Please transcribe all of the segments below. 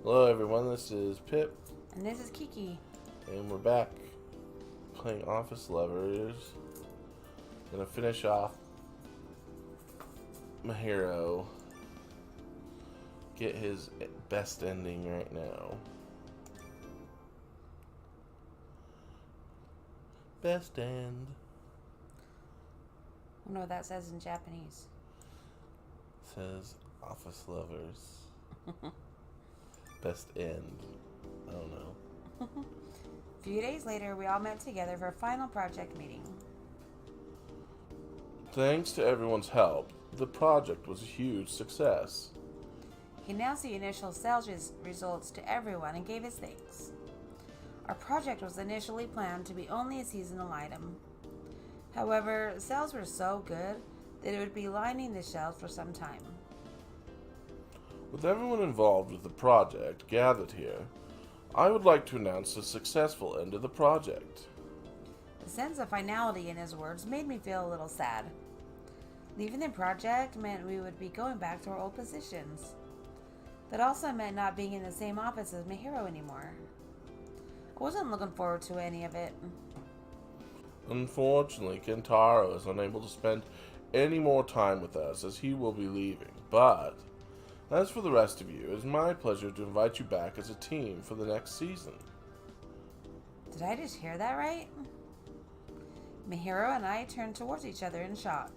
Hello everyone, this is Pip, And this is Kiki. and we're back playing Office Lovers. Gonna finish off Mahiro, get his best ending right now. Best end. I don't know what that says in Japanese. Says Office Lovers. Best end. I don't know. A few days later, we all met together for a final project meeting. Thanks to everyone's help, the project was a huge success. He announced the initial sales results to everyone and gave his thanks. Our project was initially planned to be only a seasonal item. However, sales were so good that it would be lining the shelves for some time. With everyone involved with the project gathered here, I would like to announce the successful end of the project. The sense of finality in his words made me feel a little sad. Leaving the project meant we would be going back to our old positions. That also meant not being in the same office as Mahiro anymore. I wasn't looking forward to any of it. Unfortunately, Kentaro is unable to spend any more time with us as he will be leaving, but as for the rest of you, it is my pleasure to invite you back as a team for the next season. Did I just hear that right? Mahiro and I turned towards each other in shock.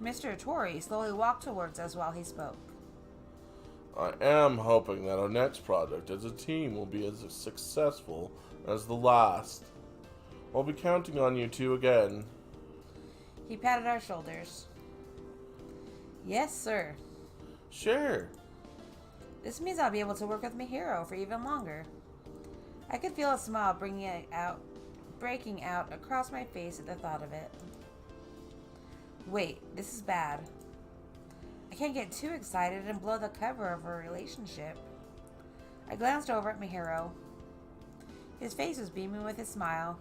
Mr. Tori slowly walked towards us while he spoke. I am hoping that our next project as a team will be as successful as the last. I'll be counting on you two again. He patted our shoulders. Yes, sir. Sure. This means I'll be able to work with Mahiro for even longer. I could feel a smile breaking out across my face at the thought of it. Wait, this is bad. I can't get too excited and blow the cover of our relationship. I glanced over at Mahiro. His face was beaming with a smile.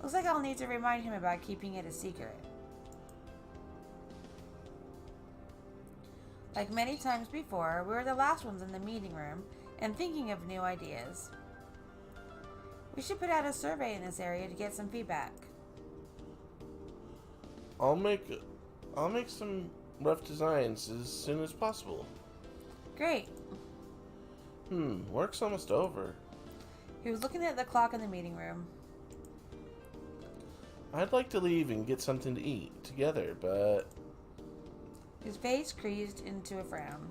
Looks like I'll need to remind him about keeping it a secret. Like many times before, we were the last ones in the meeting room and thinking of new ideas. We should put out a survey in this area to get some feedback. I'll make some rough designs as soon as possible. Great. Work's almost over. He was looking at the clock in the meeting room. I'd like to leave and get something to eat together, but His face creased into a frown.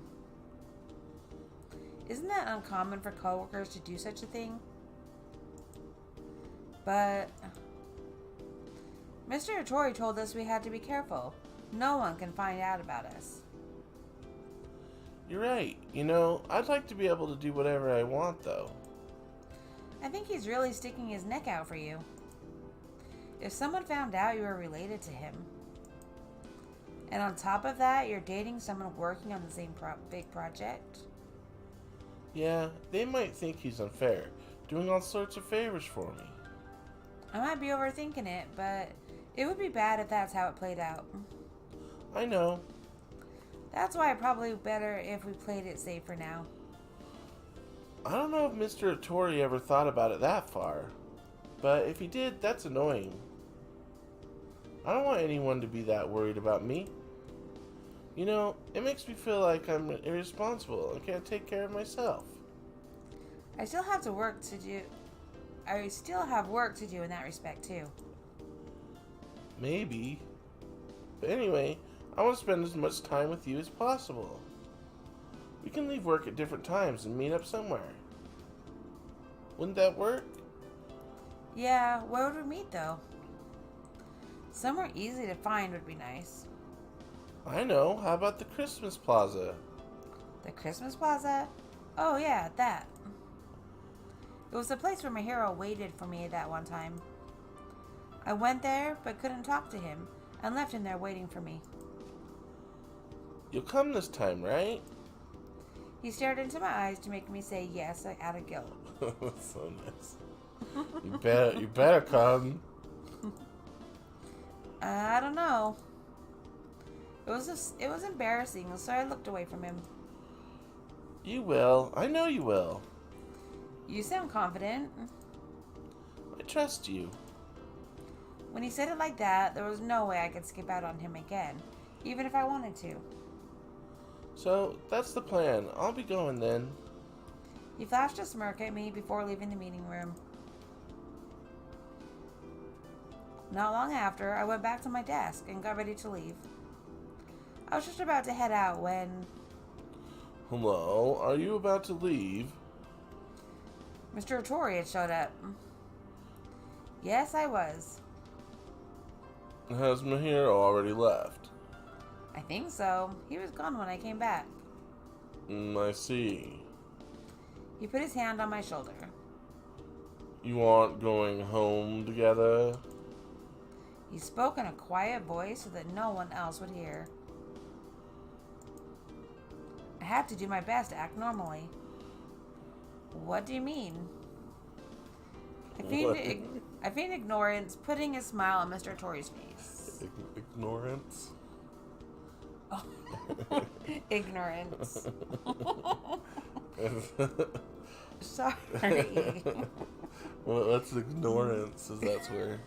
Isn't that uncommon for coworkers to do such a thing? But Mr. Tori told us we had to be careful. No one can find out about us. you're right. I'd like to be able to do whatever I want, though. I think he's really sticking his neck out for you. If someone found out you were related to him, and on top of that, you're dating someone working on the same big project. Yeah, they might think he's unfair, doing all sorts of favors for me. I might be overthinking it, but it would be bad if that's how it played out. I know. That's why probably better if we played it safe for now. I don't know if Mr. Tori ever thought about it that far, but if he did, that's annoying. I don't want anyone to be that worried about me. It makes me feel like I'm irresponsible and can't take care of myself. I still have work to do in that respect too. Maybe. But anyway, I want to spend as much time with you as possible. We can leave work at different times and meet up somewhere. Wouldn't that work? Yeah, where would we meet though? Somewhere easy to find would be nice. I know. How about the Christmas Plaza? The Christmas Plaza? Oh yeah, that. It was the place where Mahiro waited for me that one time. I went there, but couldn't talk to him, and left him there waiting for me. You'll come this time, right? He stared into my eyes to make me say yes out of guilt. That's so nice. You better come. I don't know. It was embarrassing, so I looked away from him. You will. I know you will. You sound confident. I trust you. When he said it like that, there was no way I could skip out on him again, even if I wanted to. So, that's the plan. I'll be going then. He flashed a smirk at me before leaving the meeting room. Not long after, I went back to my desk and got ready to leave. I was just about to head out when Hello, are you about to leave? Mr. Otori had showed up. Yes, I was. Has Mahiro already left? I think so. He was gone when I came back. I see. He put his hand on my shoulder. You aren't going home together? He spoke in a quiet voice so that no one else would hear. I had to do my best to act normally. What do you mean? I feigned ignorance, putting a smile on Mr. Tori's face. Ignorance? Oh. Ignorance. Sorry. Well, that's ignorance, is that's where.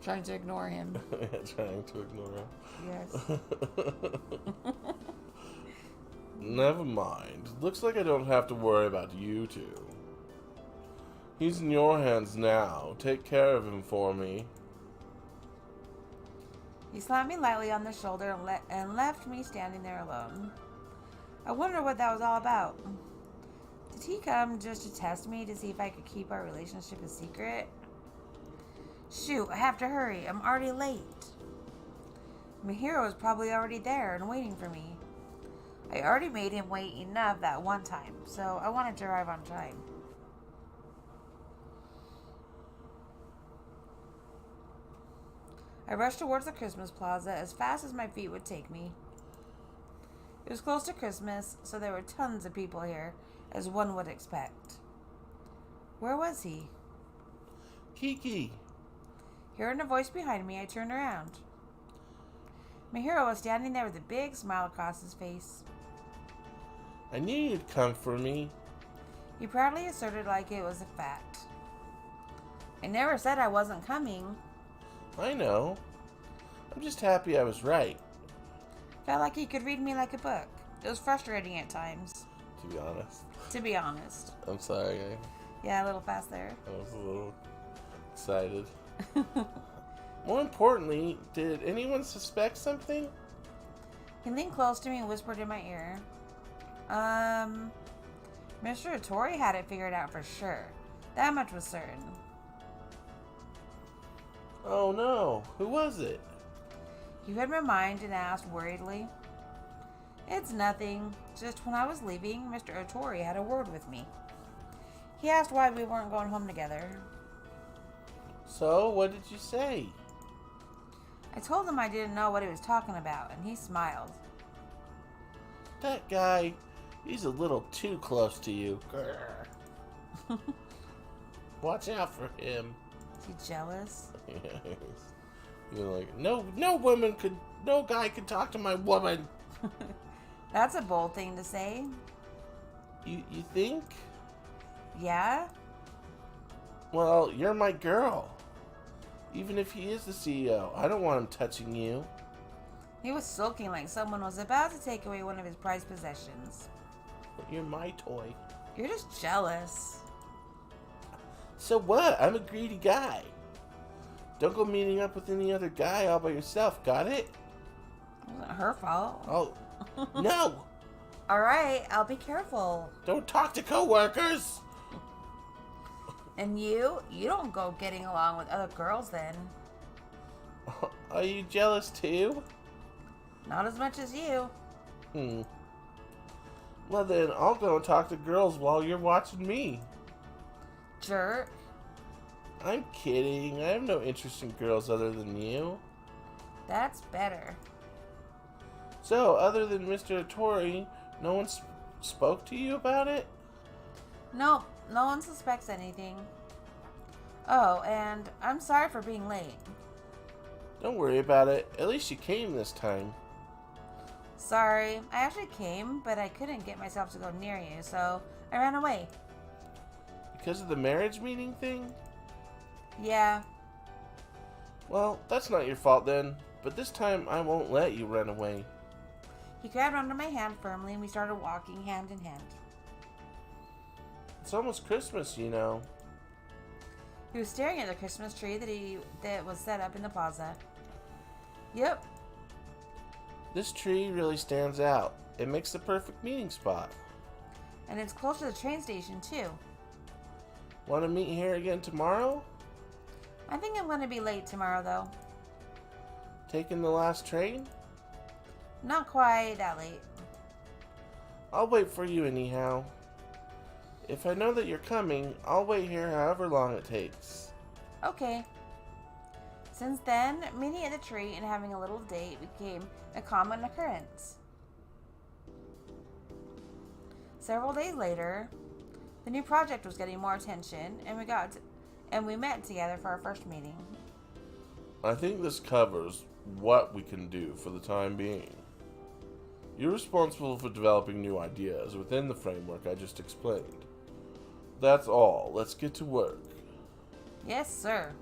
Trying to ignore him. Trying to ignore him. Yes. Never mind. Looks like I don't have to worry about you two. He's in your hands now. Take care of him for me. He slapped me lightly on the shoulder and left me standing there alone. I wonder what that was all about. Did he come just to test me to see if I could keep our relationship a secret? Shoot, I have to hurry. I'm already late. Mahiro is probably already there and waiting for me. I already made him wait enough that one time, so I wanted to arrive on time. I rushed towards the Christmas plaza as fast as my feet would take me. It was close to Christmas, so there were tons of people here, as one would expect. Where was he? Kiki! Hearing a voice behind me, I turned around. Mahiro was standing there with a big smile across his face. I knew you'd come for me. He proudly asserted like it was a fact. I never said I wasn't coming. I know. I'm just happy I was right. Felt like he could read me like a book. It was frustrating at times. To be honest. I'm sorry. Yeah, a little fast there. I was a little excited. More importantly, did anyone suspect something? He leaned close to me and whispered in my ear. Mr. Otori had it figured out for sure. That much was certain. Oh no, who was it? He read my mind and asked worriedly. It's nothing. Just when I was leaving, Mr. Otori had a word with me. He asked why we weren't going home together. So, what did you say? I told him I didn't know what he was talking about, and he smiled. That guy, he's a little too close to you. Watch out for him. Is he jealous? You're like, no guy could talk to my woman. That's a bold thing to say. You think? Yeah? Well, you're my girl. Even if he is the CEO, I don't want him touching you. He was sulking like someone was about to take away one of his prized possessions. But you're my toy. You're just jealous. So what? I'm a greedy guy. Don't go meeting up with any other guy all by yourself, got it? It wasn't her fault. Oh, no! Alright, I'll be careful. Don't talk to coworkers! And you don't go getting along with other girls then. Are you jealous too? Not as much as you. Well then, I'll go and talk to girls while you're watching me. Jerk. I'm kidding. I have no interest in girls other than you. That's better. So, other than Mr. Otori, no one spoke to you about it? Nope, no one suspects anything. Oh, and I'm sorry for being late. Don't worry about it. At least you came this time. Sorry, I actually came, but I couldn't get myself to go near you, so I ran away. Because of the marriage meeting thing? Yeah. Well, that's not your fault then, but this time I won't let you run away. He grabbed onto my hand firmly and we started walking hand in hand. It's almost Christmas, you know. He was staring at the Christmas tree that was set up in the plaza. Yep. This tree really stands out. It makes the perfect meeting spot. And it's close to the train station, too. Want to meet here again tomorrow? I think I'm going to be late tomorrow, though. Taking the last train? Not quite that late. I'll wait for you anyhow. If I know that you're coming, I'll wait here however long it takes. Okay. Since then, meeting at the tree and having a little date became a common occurrence. Several days later, the new project was getting more attention, and we met together for our first meeting. I think this covers what we can do for the time being. You're responsible for developing new ideas within the framework I just explained. That's all. Let's get to work. Yes, sir.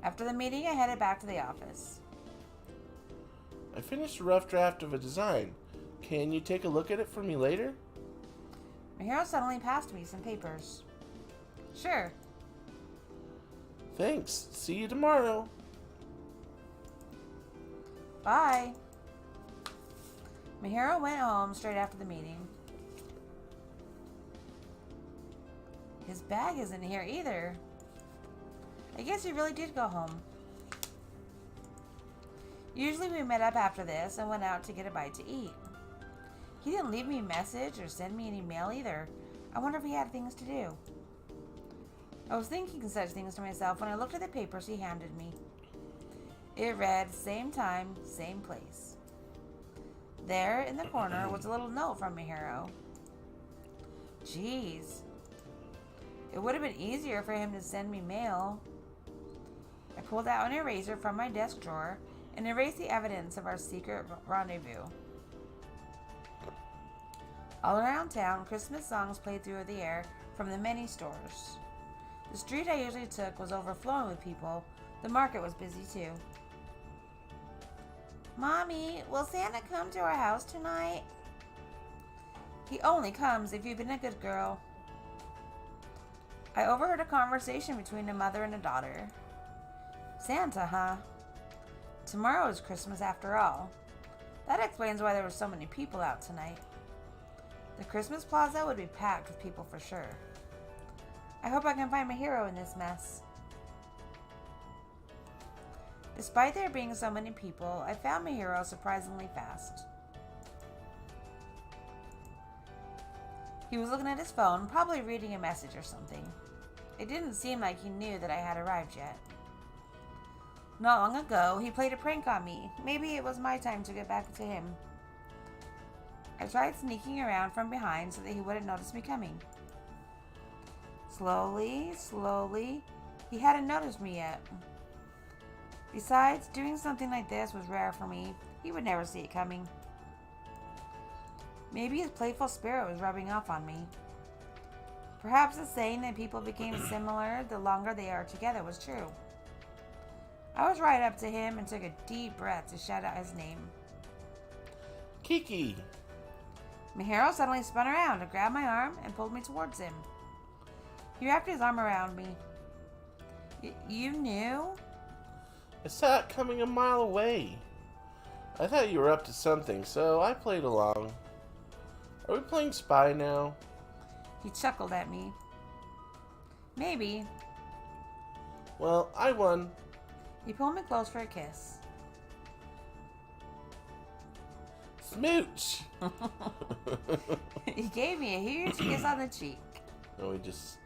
After the meeting, I headed back to the office. I finished a rough draft of a design. Can you take a look at it for me later? Mahiro suddenly passed me some papers. Sure. Thanks. See you tomorrow. Bye. Mahiro went home straight after the meeting. His bag isn't here either. I guess he really did go home. Usually we met up after this and went out to get a bite to eat. He didn't leave me a message or send me any mail either. I wonder if he had things to do. I was thinking such things to myself when I looked at the papers he handed me. It read, same time, same place. There, in the corner, was a little note from Mahiro. Jeez. It would have been easier for him to send me mail. I pulled out an eraser from my desk drawer and erased the evidence of our secret rendezvous. All around town, Christmas songs played through the air from the many stores. The street I usually took was overflowing with people. The market was busy too. Mommy, will Santa come to our house tonight? He only comes if you've been a good girl. I overheard a conversation between a mother and a daughter. Santa, huh? Tomorrow is Christmas after all. That explains why there were so many people out tonight. The Christmas plaza would be packed with people for sure. I hope I can find Mahiro in this mess. Despite there being so many people, I found Mahiro surprisingly fast. He was looking at his phone, probably reading a message or something. It didn't seem like he knew that I had arrived yet. Not long ago, he played a prank on me. Maybe it was my time to get back to him. I tried sneaking around from behind so that he wouldn't notice me coming. Slowly, he hadn't noticed me yet. Besides, doing something like this was rare for me. He would never see it coming. Maybe his playful spirit was rubbing off on me. Perhaps the saying that people became similar the longer they are together was true. I was right up to him and took a deep breath to shout out his name. Kiki! Mahiro suddenly spun around and grabbed my arm and pulled me towards him. He wrapped his arm around me. You knew? I saw it coming a mile away. I thought you were up to something, so I played along. Are we playing spy now? He chuckled at me. Maybe. Well, I won. He pulled me close for a kiss. Smooch! He gave me a huge kiss on the cheek. No, he just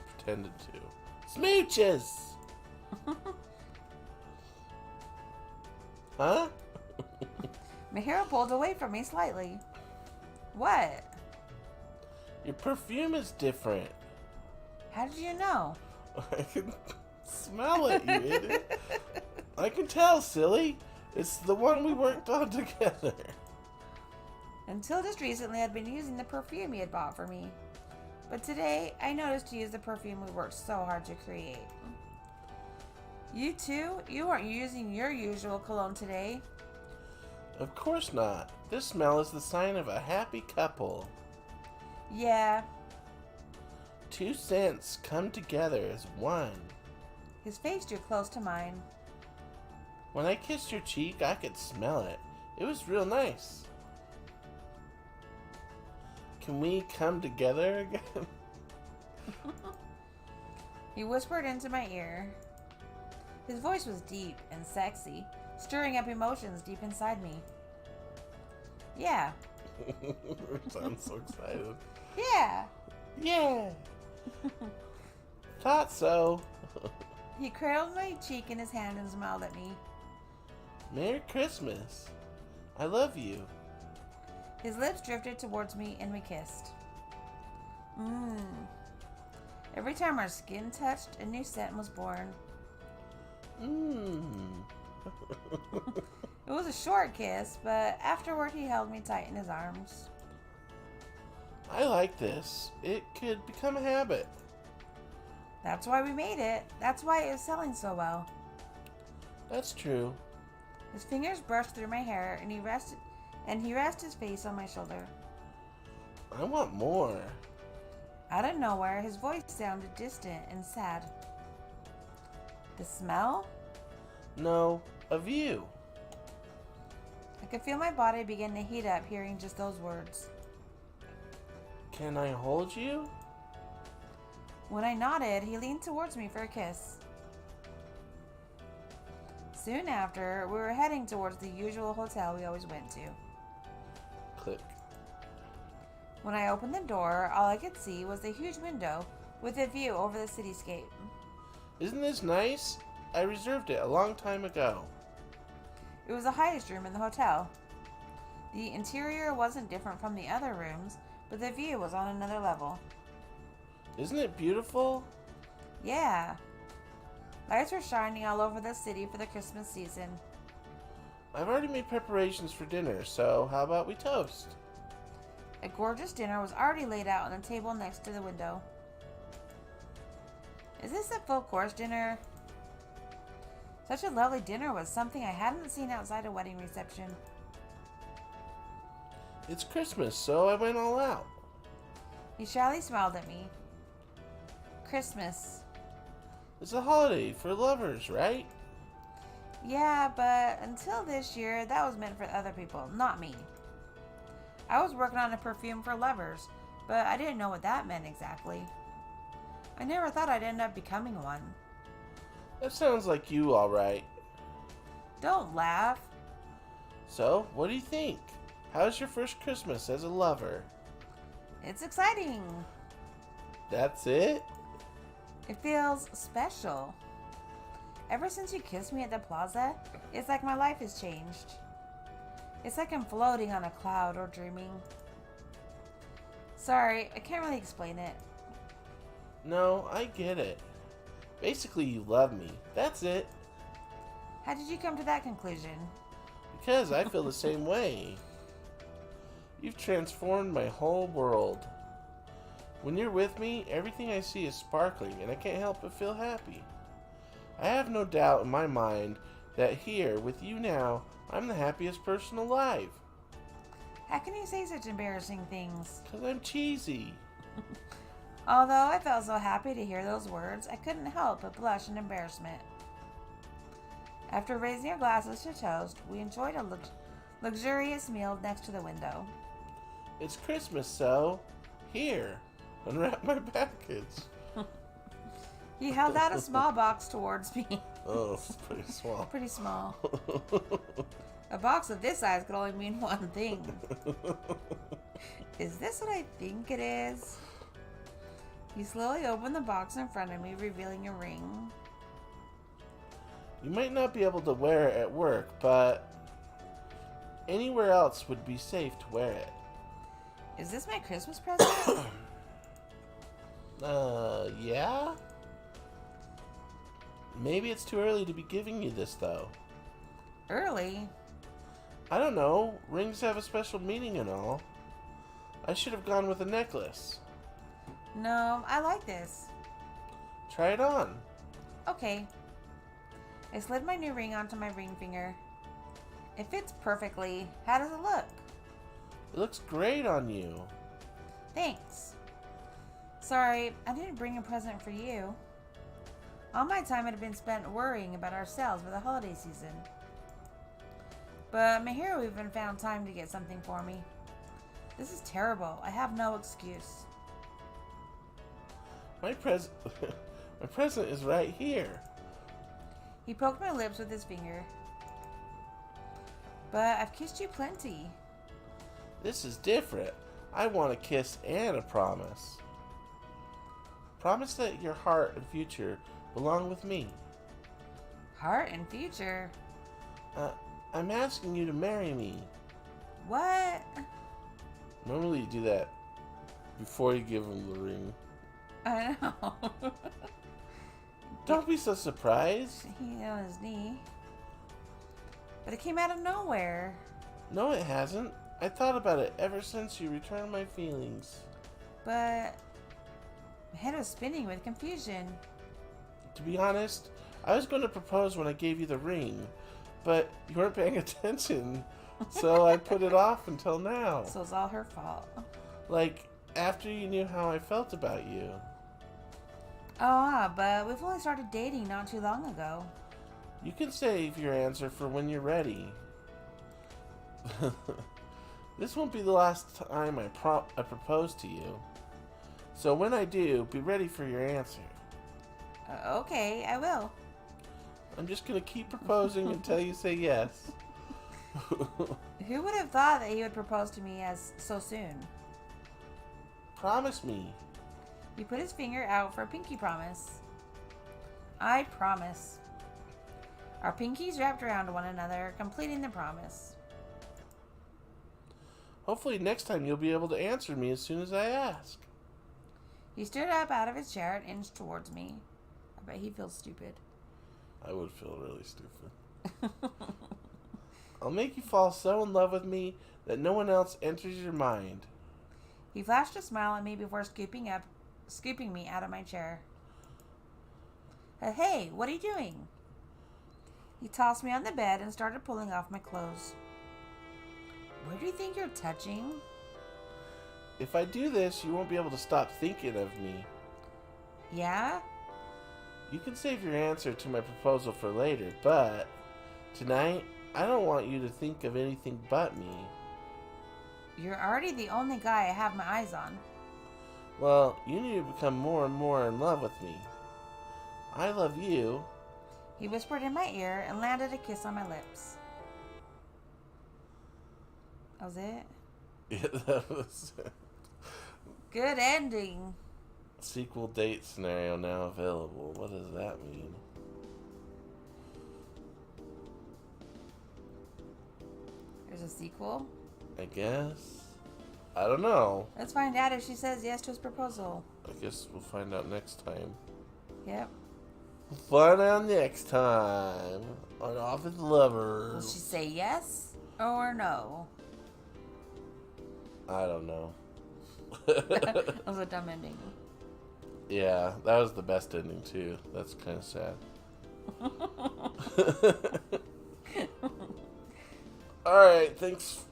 pretended to. Smooches! Huh? Mahiro pulled away from me slightly. What? Your perfume is different. How did you know? I can smell it, you idiot. I can tell, silly. It's the one we worked on together. Until just recently, I'd been using the perfume he had bought for me. But today, I noticed to use the perfume we worked so hard to create. You too? You aren't using your usual cologne today. Of course not. This smell is the sign of a happy couple. Yeah. 2 scents come together as one. His face drew close to mine. When I kissed your cheek, I could smell it. It was real nice. Can we come together again? He whispered into my ear. His voice was deep and sexy, stirring up emotions deep inside me. Yeah. I'm so excited. Yeah. Yeah. Thought so. He cradled my cheek in his hand and smiled at me. Merry Christmas. I love you. His lips drifted towards me and we kissed. Every time our skin touched, a new scent was born. It was a short kiss, but afterward he held me tight in his arms. I like this. It could become a habit. That's why we made it. That's why it is selling so well. That's true. His fingers brushed through my hair and he rested his face on my shoulder. I want more. Out of nowhere, his voice sounded distant and sad. The smell? No, of you. I could feel my body begin to heat up hearing just those words. Can I hold you? When I nodded, he leaned towards me for a kiss. Soon after, we were heading towards the usual hotel we always went to. Click. When I opened the door, all I could see was a huge window with a view over the cityscape. Isn't this nice? I reserved it a long time ago. It was the highest room in the hotel. The interior wasn't different from the other rooms, but the view was on another level. Isn't it beautiful? Yeah. Lights were shining all over the city for the Christmas season. I've already made preparations for dinner, so how about we toast? A gorgeous dinner was already laid out on the table next to the window. Is this a full-course dinner? Such a lovely dinner was something I hadn't seen outside a wedding reception. It's Christmas, so I went all out. He shyly smiled at me. Christmas. It's a holiday for lovers, right? Yeah, but until this year, that was meant for other people, not me. I was working on a perfume for lovers, but I didn't know what that meant exactly. I never thought I'd end up becoming one. That sounds like you, all right. Don't laugh. So, what do you think? How's your first Christmas as a lover? It's exciting. That's it? It feels special. Ever since you kissed me at the plaza, it's like my life has changed. It's like I'm floating on a cloud or dreaming. Sorry, I can't really explain it. No, I get it. Basically, you love me. That's it. How did you come to that conclusion? Because I feel the same way. You've transformed my whole world. When you're with me, everything I see is sparkling, and I can't help but feel happy. I have no doubt in my mind that here, with you now, I'm the happiest person alive. How can you say such embarrassing things? Because I'm cheesy. Although I felt so happy to hear those words, I couldn't help but blush in embarrassment. After raising our glasses to toast, we enjoyed a luxurious meal next to the window. It's Christmas, so here, unwrap my package. He held out a small box towards me. Oh, it's pretty small. Pretty small. A box of this size could only mean one thing. Is this what I think it is? He slowly opened the box in front of me, revealing a ring. You might not be able to wear it at work, but anywhere else would be safe to wear it. Is this my Christmas present? Yeah? Maybe it's too early to be giving you this, though. Early? I don't know. Rings have a special meaning and all. I should have gone with a necklace. No, I like this. Try it on. Okay. I slid my new ring onto my ring finger. It fits perfectly. How does it look? It looks great on you. Thanks. Sorry, I didn't bring a present for you. All my time had been spent worrying about ourselves for the holiday season. But Mahiro even found time to get something for me. This is terrible. I have no excuse. My present is right here. He poked my lips with his finger. But I've kissed you plenty. This is different. I want a kiss and a promise. Promise that your heart and future belong with me. Heart and future? I'm asking you to marry me. What? Normally you do that before you give him the ring. I know. Don't be so surprised. He on his knee. But it came out of nowhere. No, it hasn't. I thought about it ever since you returned my feelings. But my head was spinning with confusion. To be honest, I was going to propose when I gave you the ring, but you weren't paying attention, so I put it off until now. So it's all her fault. Like, after you knew how I felt about you. But we've only started dating not too long ago. You can save your answer for when you're ready. This won't be the last time I propose to you. So when I do, be ready for your answer. Okay, I will. I'm just gonna keep proposing until you say yes. Who would have thought that he would propose to me as so soon? Promise me. He put his finger out for a pinky promise. I promise. Our pinkies wrapped around one another, completing the promise. Hopefully next time you'll be able to answer me as soon as I ask. He stood up out of his chair and inched towards me. I bet he feels stupid. I would feel really stupid. I'll make you fall so in love with me that no one else enters your mind. He flashed a smile at me before scooping me out of my chair. Hey, what are you doing? He tossed me on the bed and started pulling off my clothes. Where do you think you're touching? If I do this, you won't be able to stop thinking of me. Yeah? You can save your answer to my proposal for later, but tonight, I don't want you to think of anything but me. You're already the only guy I have my eyes on. Well, you need to become more and more in love with me. I love you. He whispered in my ear and landed a kiss on my lips. That was it? Yeah, that was it. Good ending. Sequel date scenario now available. What does that mean? There's a sequel? I guess. I don't know. Let's find out if she says yes to his proposal. I guess we'll find out next time. Yep. We'll find out next time on Office Lovers. Will she say yes or no? I don't know. That was a dumb ending. Yeah, that was the best ending too. That's kind of sad. Alright, thanks.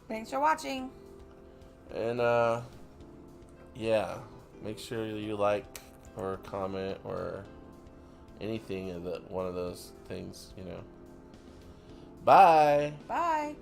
Thanks for watching. And, yeah. Make sure you like or comment or anything of one of those things, you know. Bye. Bye.